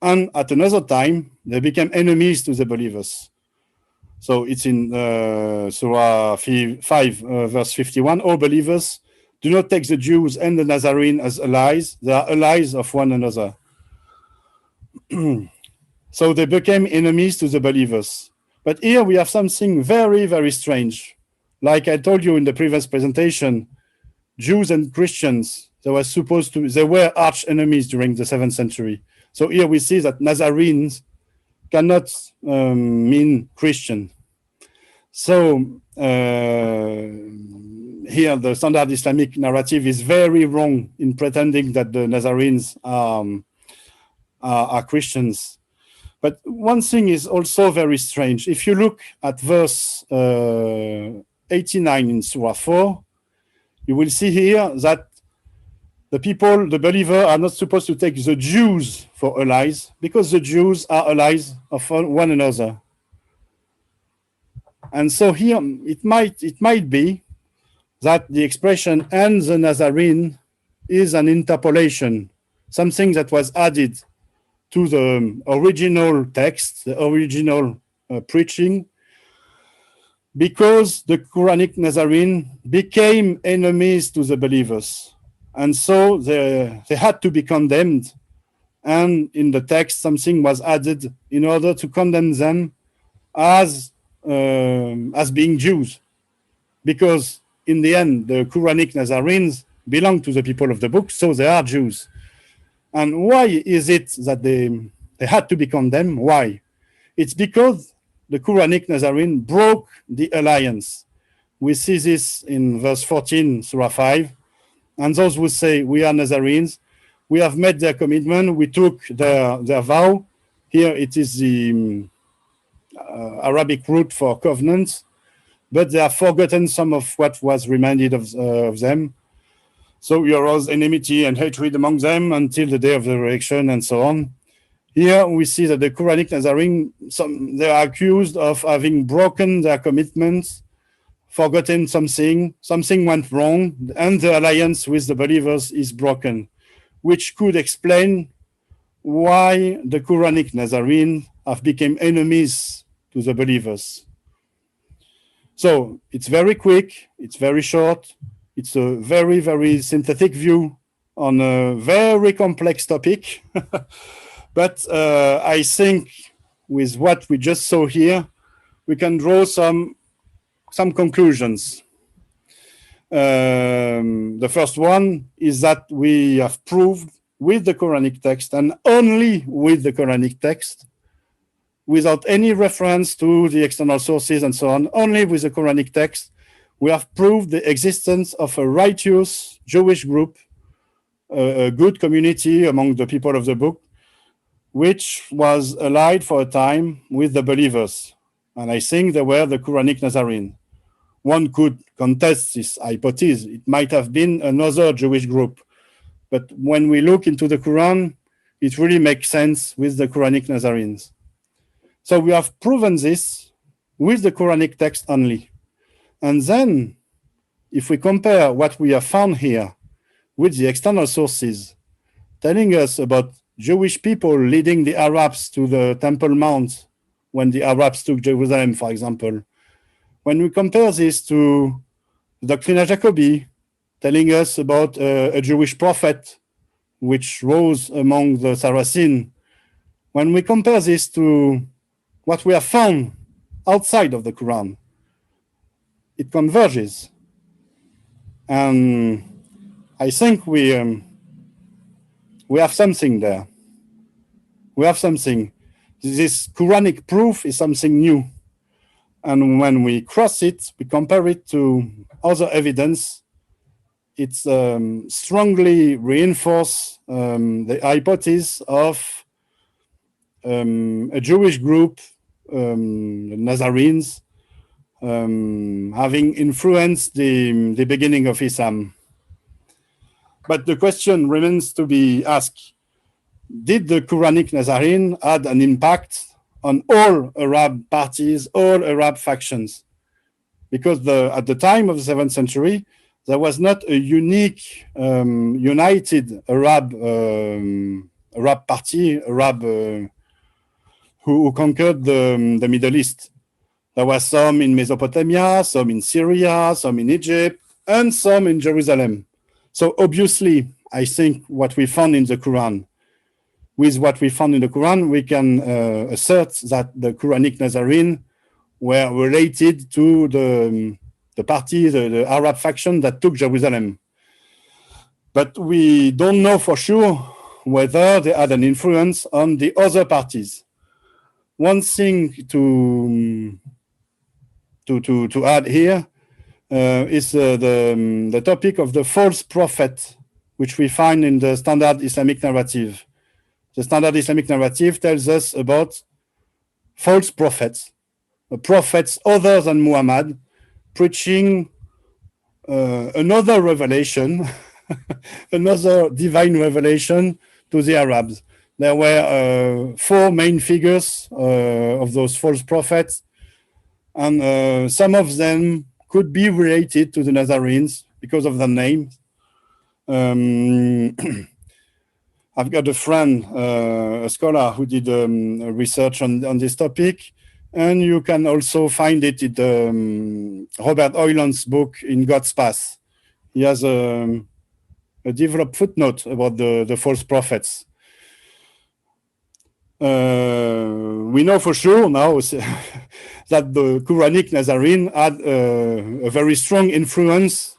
and at another time, they became enemies to the believers. So it's in Surah 5, verse 51, all believers, do not take the Jews and the Nazarene as allies. They are allies of one another. So they became enemies to the believers. But here we have something very, very strange. Like I told you in the previous presentation, Jews and Christians, they were arch enemies during the 7th century. So here we see that Nazarenes cannot mean Christian. So here the standard Islamic narrative is very wrong in pretending that the Nazarenes are Christians. But one thing is also very strange. If you look at verse 89 in Surah 4, you will see here that the believer, are not supposed to take the Jews for allies, because the Jews are allies of one another. And so here it might be that the expression "and the Nazarene" is an interpolation, something that was added to the original text, the original preaching, because the Quranic Nazarene became enemies to the believers. And so they had to be condemned. And in the text, something was added in order to condemn them as being Jews. Because in the end, the Quranic Nazarenes belong to the people of the book, so they are Jews. And why is it that they had to be condemned? Why? It's because the Quranic Nazarene broke the alliance. We see this in verse 14, Surah 5. And those who say, we are Nazarenes, we have made their commitment, we took their vow. Here it is the Arabic root for covenant, but they have forgotten some of what was reminded of them. So there was enmity and hatred among them until the day of the resurrection and so on. Here we see that the Quranic Nazarene, they are accused of having broken their commitments, forgotten something went wrong, and the alliance with the believers is broken, which could explain why the Quranic Nazarene have become enemies to the believers. So it's very quick, it's very short, it's a very, very synthetic view on a very complex topic. But I think with what we just saw here, we can draw some conclusions. The first one is that we have proved with the Quranic text, and only with the Quranic text, without any reference to the external sources and so on, only with the Quranic text, we have proved the existence of a righteous Jewish group, a good community among the people of the book, which was allied for a time with the believers. And I think they were the Quranic Nazarene. One could contest this hypothesis. It might have been another Jewish group. But when we look into the Quran, it really makes sense with the Quranic Nazarenes. So we have proven this with the Quranic text only. And then, if we compare what we have found here with the external sources, telling us about Jewish people leading the Arabs to the Temple Mount when the Arabs took Jerusalem, for example. When we compare this to the Doctrina Jacobi, telling us about a Jewish prophet which rose among the Saracens, when we compare this to what we have found outside of the Quran, it converges. And I think we have something there. We have something. This Quranic proof is something new. And when we cross it, we compare it to other evidence, it's strongly reinforce the hypothesis of a Jewish group, Nazarenes, having influenced the beginning of Islam. But the question remains to be asked, did the Quranic Nazarene had an impact on all Arab parties, all Arab factions? Because at the time of the 7th century, there was not a unique, united Arab party, who conquered the Middle East. There were some in Mesopotamia, some in Syria, some in Egypt, and some in Jerusalem. So obviously, I think what we found in the Quran, with what we found in the Quran, we can assert that the Quranic Nazarene were related to the party, the Arab faction that took Jerusalem. But we don't know for sure whether they had an influence on the other parties. One thing to add here is the topic of the false prophet, which we find in the standard Islamic narrative. The standard Islamic narrative tells us about false prophets, prophets other than Muhammad, preaching another revelation, another divine revelation to the Arabs. There were 4 main figures of those false prophets, and some of them could be related to the Nazarenes because of the name. I've got a friend, a scholar who did research on this topic, and you can also find it in Robert Hoyland's book In God's Path. He has a developed footnote about the false prophets. We know for sure now that the Quranic Nazarene had a very strong influence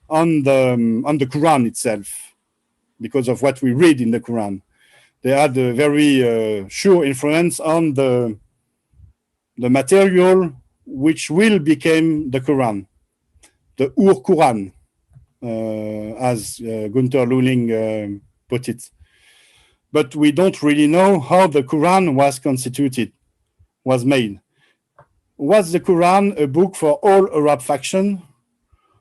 on the Quran itself, because of what we read in the Quran. They had a very sure influence on the material which will become the Quran, the Ur-Quran, as Gunther Luling put it. But we don't really know how the Quran was constituted, was made. Was the Quran a book for all Arab faction?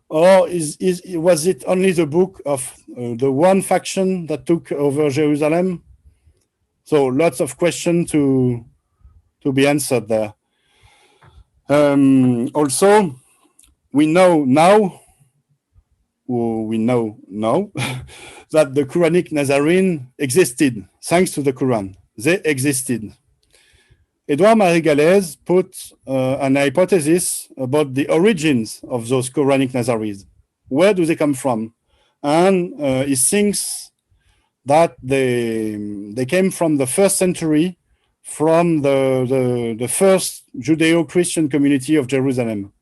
Or was it only the book of the one faction that took over Jerusalem? So lots of questions to be answered there. Also, we know now that the Quranic Nazarene existed, thanks to the Quran. They existed. Edouard Marie Galès put an hypothesis about the origins of those Quranic Nazarenes. Where do they come from? And he thinks that they came from the 1st century, from the first Judeo-Christian community of Jerusalem,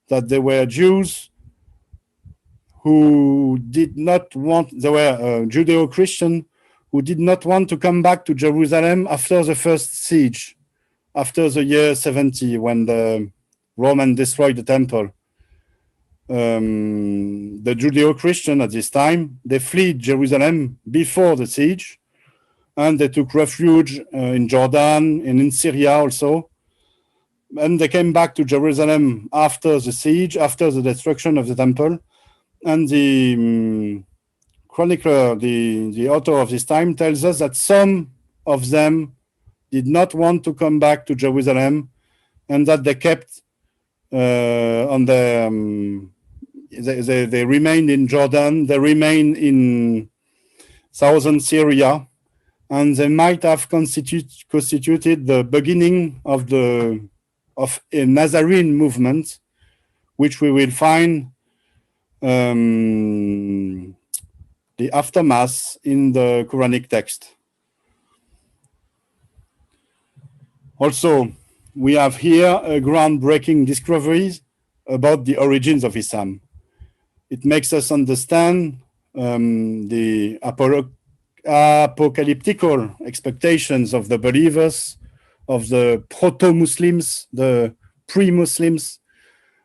that they were Jews who did not want, they were Judeo-Christian who did not want to come back to Jerusalem after the first siege, after the year 70, when the Roman destroyed the temple. The Judeo-Christian at this time, they fled Jerusalem before the siege, and they took refuge in Jordan and in Syria also. And they came back to Jerusalem after the siege, after the destruction of the temple. And the chronicler, the author of this time, tells us that some of them did not want to come back to Jerusalem, and that they kept on the they remained in Jordan, they remained in southern Syria, and they might have constituted the beginning of a Nazarene movement, which we will find the aftermath in the Quranic text. Also, we have here a groundbreaking discovery about the origins of Islam. It makes us understand the apocalyptical expectations of the believers, of the proto-Muslims, the pre-Muslims,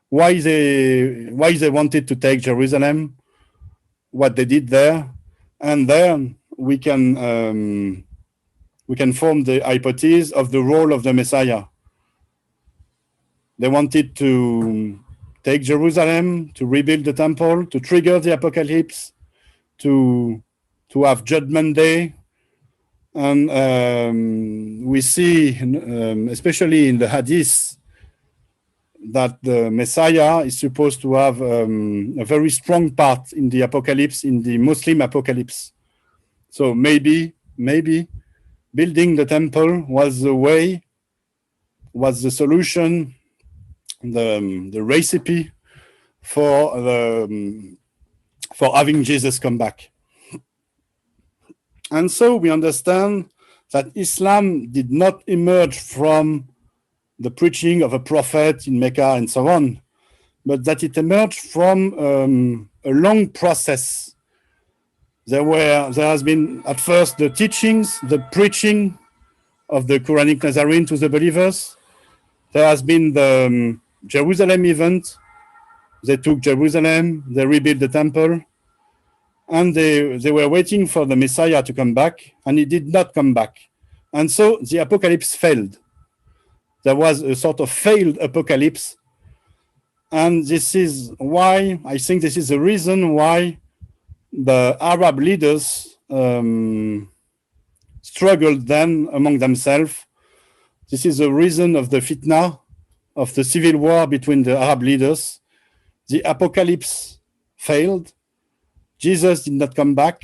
why they wanted to take Jerusalem, what they did there, and then we can form the hypothesis of the role of the Messiah. They wanted to take Jerusalem, to rebuild the temple, to trigger the apocalypse, to have Judgment Day. And we see, especially in the Hadith, that the Messiah is supposed to have a very strong part in the apocalypse, in the Muslim apocalypse. So maybe building the temple was the way, was the solution, the recipe for having Jesus come back. And so we understand that Islam did not emerge from the preaching of a prophet in Mecca and so on, but that it emerged from a long process. There has been at first the teachings, the preaching of the Quranic Nazarene to the believers. There has been the Jerusalem event. They took Jerusalem, they rebuilt the temple, and they were waiting for the Messiah to come back, and he did not come back. And so the apocalypse failed. There was a sort of failed apocalypse. And this is why, I think this is the reason why the Arab leaders struggled then among themselves. This is the reason of the fitna, of the civil war between the Arab leaders, the apocalypse failed. Jesus did not come back.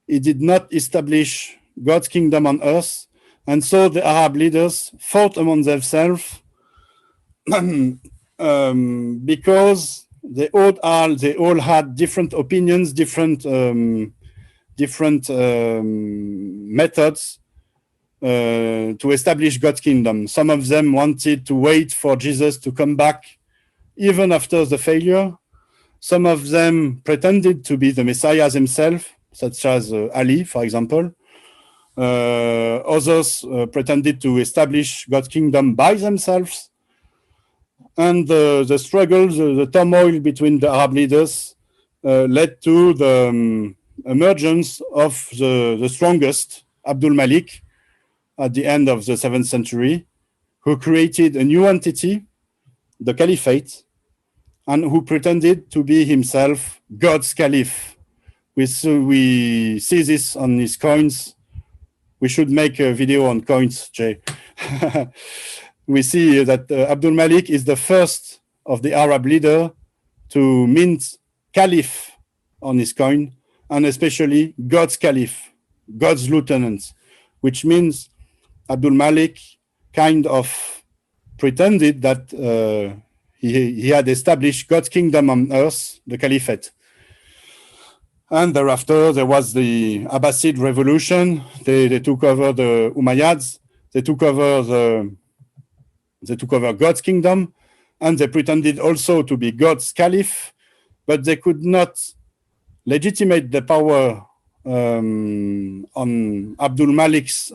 He did not establish God's kingdom on earth. And so the Arab leaders fought among themselves because they all had different opinions, different methods to establish God's kingdom. Some of them wanted to wait for Jesus to come back even after the failure. Some of them pretended to be the Messiah himself, such as Ali, for example. Others pretended to establish God's kingdom by themselves. And the struggles, the turmoil between the Arab leaders led to the emergence of the strongest, Abdul Malik, at the end of the 7th century, who created a new entity, the Caliphate, and who pretended to be himself God's Caliph. We see this on his coins. We should make a video on coins, Jay. We see that Abdul Malik is the first of the Arab leader to mint Caliph on his coin, and especially God's Caliph, God's lieutenant, which means Abdul Malik kind of pretended that he had established God's kingdom on earth, the Caliphate. And thereafter, there was the Abbasid revolution. They took over the Umayyads. They took over God's kingdom, and they pretended also to be God's caliph, but they could not legitimate the power on Abdul Malik's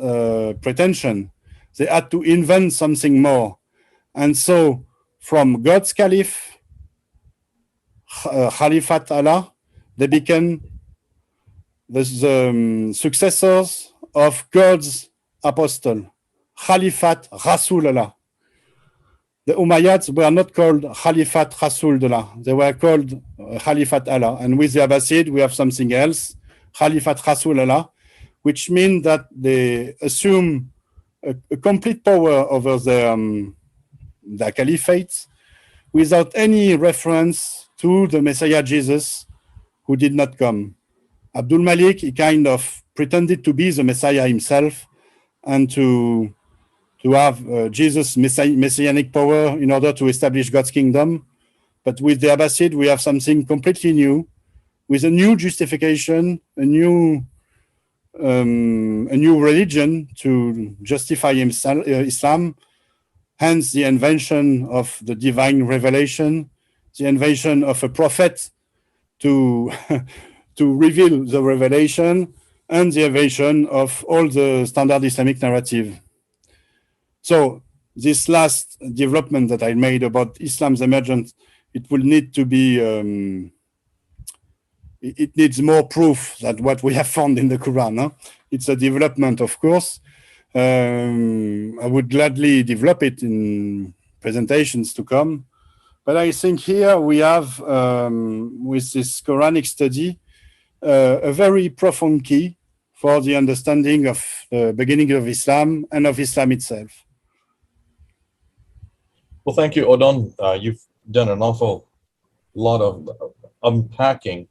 pretension. They had to invent something more. And so from God's caliph, Khalifat Allah, they became the successors of God's apostle, Khalifat Rasulullah. The Umayyads were not called Khalifat Rasulullah. They were called Khalifat Allah. And with the Abbasid, we have something else, Khalifat Rasulullah, which means that they assume a complete power over the caliphate without any reference to the Messiah Jesus, who did not come. Abdul Malik, he kind of pretended to be the Messiah himself and to have Jesus' messianic power in order to establish God's kingdom. But with the Abbasid, we have something completely new, with a new justification, a new religion to justify Islam, hence the invention of the divine revelation, the invention of a prophet to reveal the revelation, and the invention of all the standard Islamic narrative. So this last development that I made about Islam's emergence, it will need to be, it needs more proof than what we have found in the Quran. Huh? It's a development, of course. I would gladly develop it in presentations to come. But I think here we have, with this Quranic study, a very profound key for the understanding of the beginning of Islam and of Islam itself. Well, thank you, Odon. You've done an awful lot of unpacking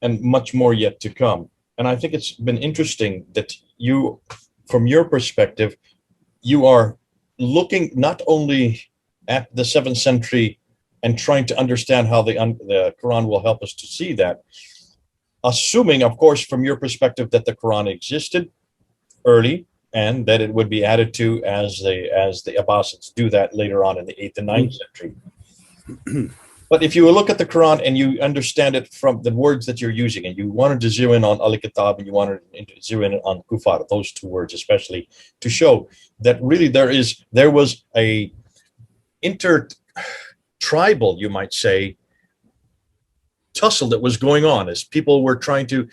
and much more yet to come. And I think it's been interesting that you, from your perspective, you are looking not only at the 7th century and trying to understand how the Quran will help us to see that, assuming, of course, from your perspective that the Quran existed early and that it would be added to as the Abbasids do that later on in the 8th and 9th century. But if you look at the Quran and you understand it from the words that you're using, and you wanted to zero in on Al-Kitab and you wanted to zero in on Kufar, those two words especially, to show that really there was a inter-tribal, you might say, tussle that was going on as people were trying to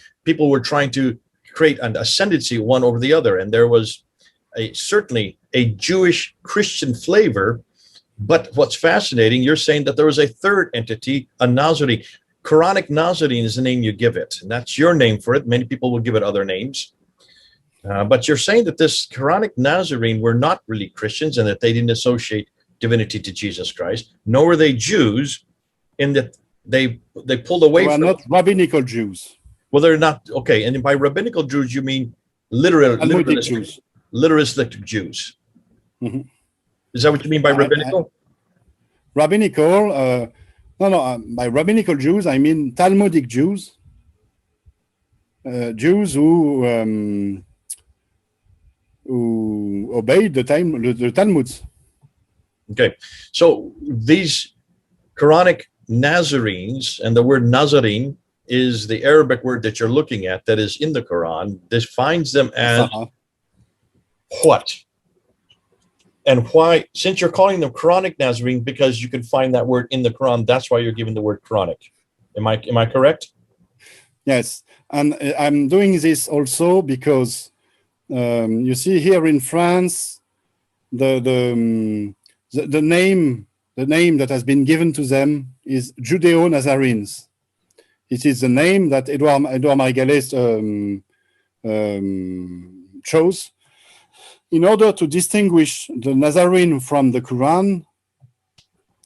create an ascendancy one over the other, and there was certainly a Jewish Christian flavor. But what's fascinating, you're saying that there was a third entity, a Nazari. Quranic Nazarene is the name you give it, and that's your name for it. Many people will give it other names. But you're saying that this Quranic Nazarene were not really Christians and that they didn't associate divinity to Jesus Christ, nor were they Jews, in that they pulled away They were from. not rabbinical Jews. Well, they're not okay. And by rabbinical Jews, you mean Talmudic Jews. literalistic Jews. Mhm. Is that what you mean by rabbinical? Rabbinical, no. By rabbinical Jews, I mean Talmudic Jews. Jews who obeyed the Talmud. Okay, so these Quranic Nazarenes, and the word Nazarene is the Arabic word that you're looking at that is in the Quran, defines them as what? And why, since you're calling them Quranic Nazarene, because you can find that word in the Quran, that's why you're giving the word Quranic. Am I correct? Yes, and I'm doing this also because you see here in France, the name that has been given to them is Judeo-Nazarenes. It is the name that Edouard Marie-Gallès chose in order to distinguish the Nazarene from the Quran,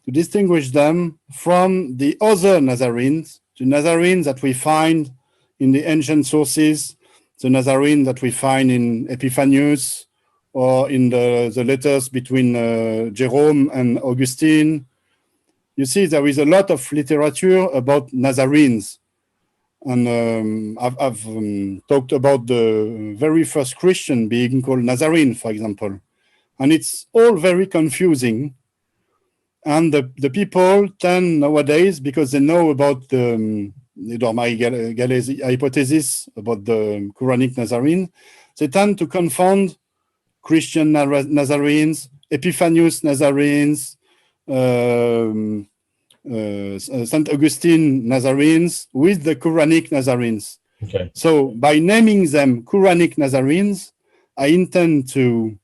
to distinguish them from the other Nazarenes, the Nazarenes that we find in the ancient sources, the Nazarene that we find in Epiphanius or in the letters between Jerome and Augustine. You see, there is a lot of literature about Nazarenes. And I've talked about the very first Christian being called Nazarene, for example. And it's all very confusing. And the people tend nowadays, because they know about the Edouard Marie-Gallès hypothesis about the Quranic Nazarene, they tend to confound Christian Nazarenes, Epiphanius Nazarenes, St. Augustine Nazarenes with the Quranic Nazarenes. Okay. So by naming them Quranic Nazarenes, I intend to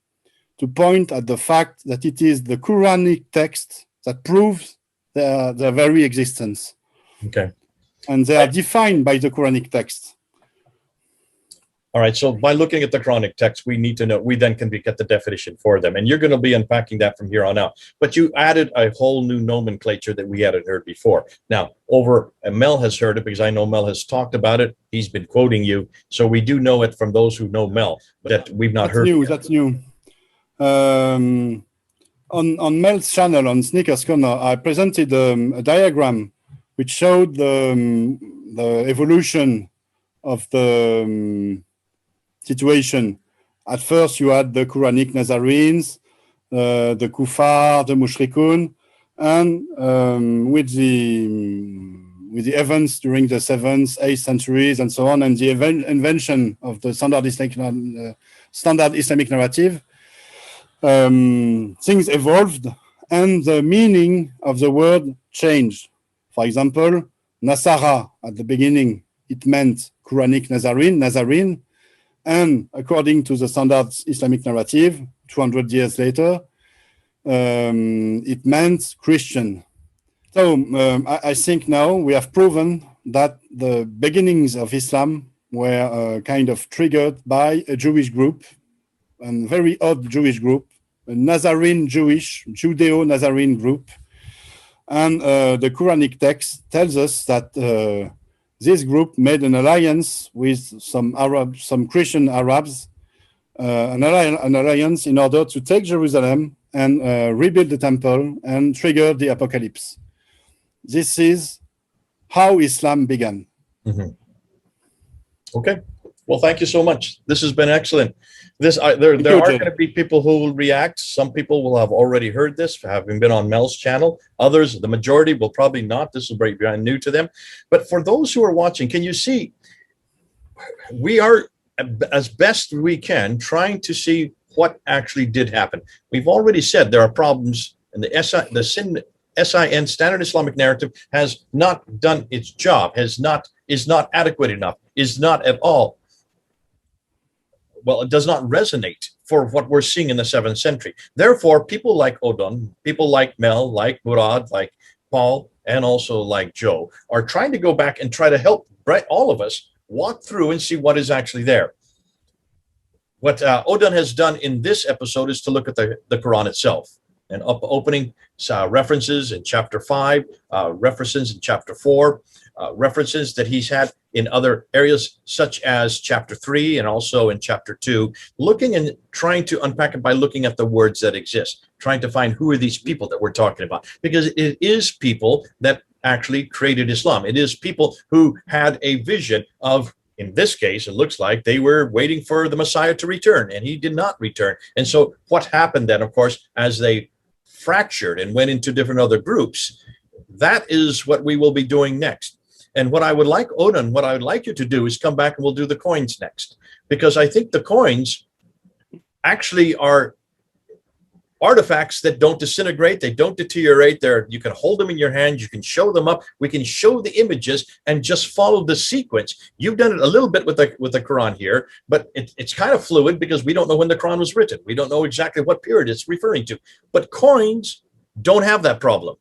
point at the fact that it is the Quranic text that proves their very existence. Okay. And they are defined by the Quranic text. All right, so by looking at the Quranic text, we need to know, we then can get the definition for them. And you're going to be unpacking that from here on out. But you added a whole new nomenclature that we hadn't heard before. Now, Mel has heard it because I know Mel has talked about it. He's been quoting you. So we do know it from those who know Mel, that we've not heard. That's new. On Mel's channel on Sneakers Corner, I presented a diagram which showed the evolution of the situation. At first, you had the Quranic Nazarenes, the Kufar, the Mushrikun, and with the events during the 7th, 8th centuries and so on, and the invention of the standard Islamic narrative, things evolved, and the meaning of the word changed. For example, Nasara, at the beginning, it meant Quranic Nazarene, and according to the standard Islamic narrative, 200 years later, it meant Christian. So I think now we have proven that the beginnings of Islam were kind of triggered by a Jewish group, a very odd Jewish group, a Nazarene Judeo-Nazarene group. And the Quranic text tells us that this group made an alliance with some Christian Arabs, an alliance in order to take Jerusalem and rebuild the temple and trigger the apocalypse. This is how Islam began. Mm-hmm. Okay. Well, thank you so much. This has been excellent. There are going to be people who will react. Some people will have already heard this, having been on Mel's channel. Others, the majority, will probably not. This is very brand new to them. But for those who are watching, can you see, we are, as best we can, trying to see what actually did happen. We've already said there are problems, and the SIN, Standard Islamic Narrative, has not done its job, is not adequate enough, is not at all. Well, it does not resonate for what we're seeing in the 7th century. Therefore, people like Odon, people like Mel, like Murad, like Paul, and also like Joe are trying to go back and try to help all of us walk through and see what is actually there. What Odon has done in this episode is to look at the Quran itself. and opening references in chapter 5, references in chapter 4, references that he's had in other areas such as chapter 3 and also in chapter 2, looking and trying to unpack it by looking at the words that exist, trying to find who are these people that we're talking about, because it is people that actually created Islam. It is people who had a vision of, in this case, it looks like they were waiting for the Messiah to return, and he did not return. And so what happened then, of course, as they fractured and went into different other groups, that is what we will be doing next. And what I would like, Odon, what I would like you to do is come back and we'll do the coins next, because I think the coins actually are artifacts that don't disintegrate, they don't deteriorate. You can hold them in your hand, you can show them up, we can show the images and just follow the sequence. You've done it a little bit with the Quran here, but it's kind of fluid because we don't know when the Quran was written. We don't know exactly what period it's referring to. But coins don't have that problem.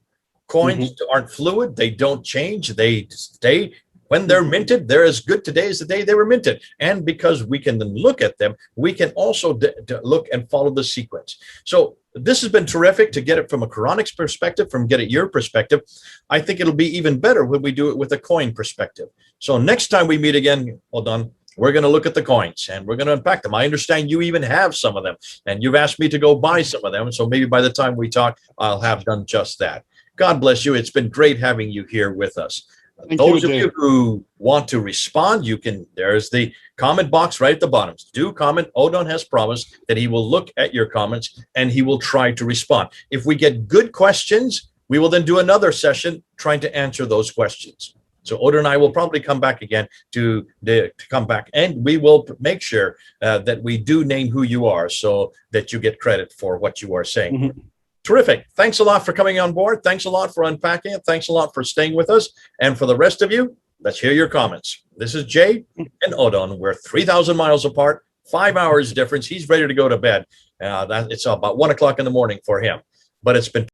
Coins aren't fluid, they don't change, they stay. When they're minted, they're as good today as the day they were minted. And because we can then look at them, we can also look and follow the sequence. So this has been terrific to get it from a Quranic perspective, from get it your perspective. I think it'll be even better when we do it with a coin perspective. So next time we meet again, Odon, we're going to look at the coins and we're going to unpack them. I understand you even have some of them, and you've asked me to go buy some of them. So maybe by the time we talk, I'll have done just that. God bless you. It's been great having you here with us. Those of you who want to respond, you can, there's the comment box right at the bottom. Do comment. Odon has promised that he will look at your comments and he will try to respond. If we get good questions, we will then do another session trying to answer those questions. So Odon and I will probably come back again to come back, and we will make sure that we do name who you are so that you get credit for what you are saying. Terrific. Thanks a lot for coming on board. Thanks a lot for unpacking it. Thanks a lot for staying with us. And for the rest of you, let's hear your comments. This is Jay and Odon. We're 3,000 miles apart, 5 hours difference. He's ready to go to bed. It's about 1 o'clock in the morning for him. But it's been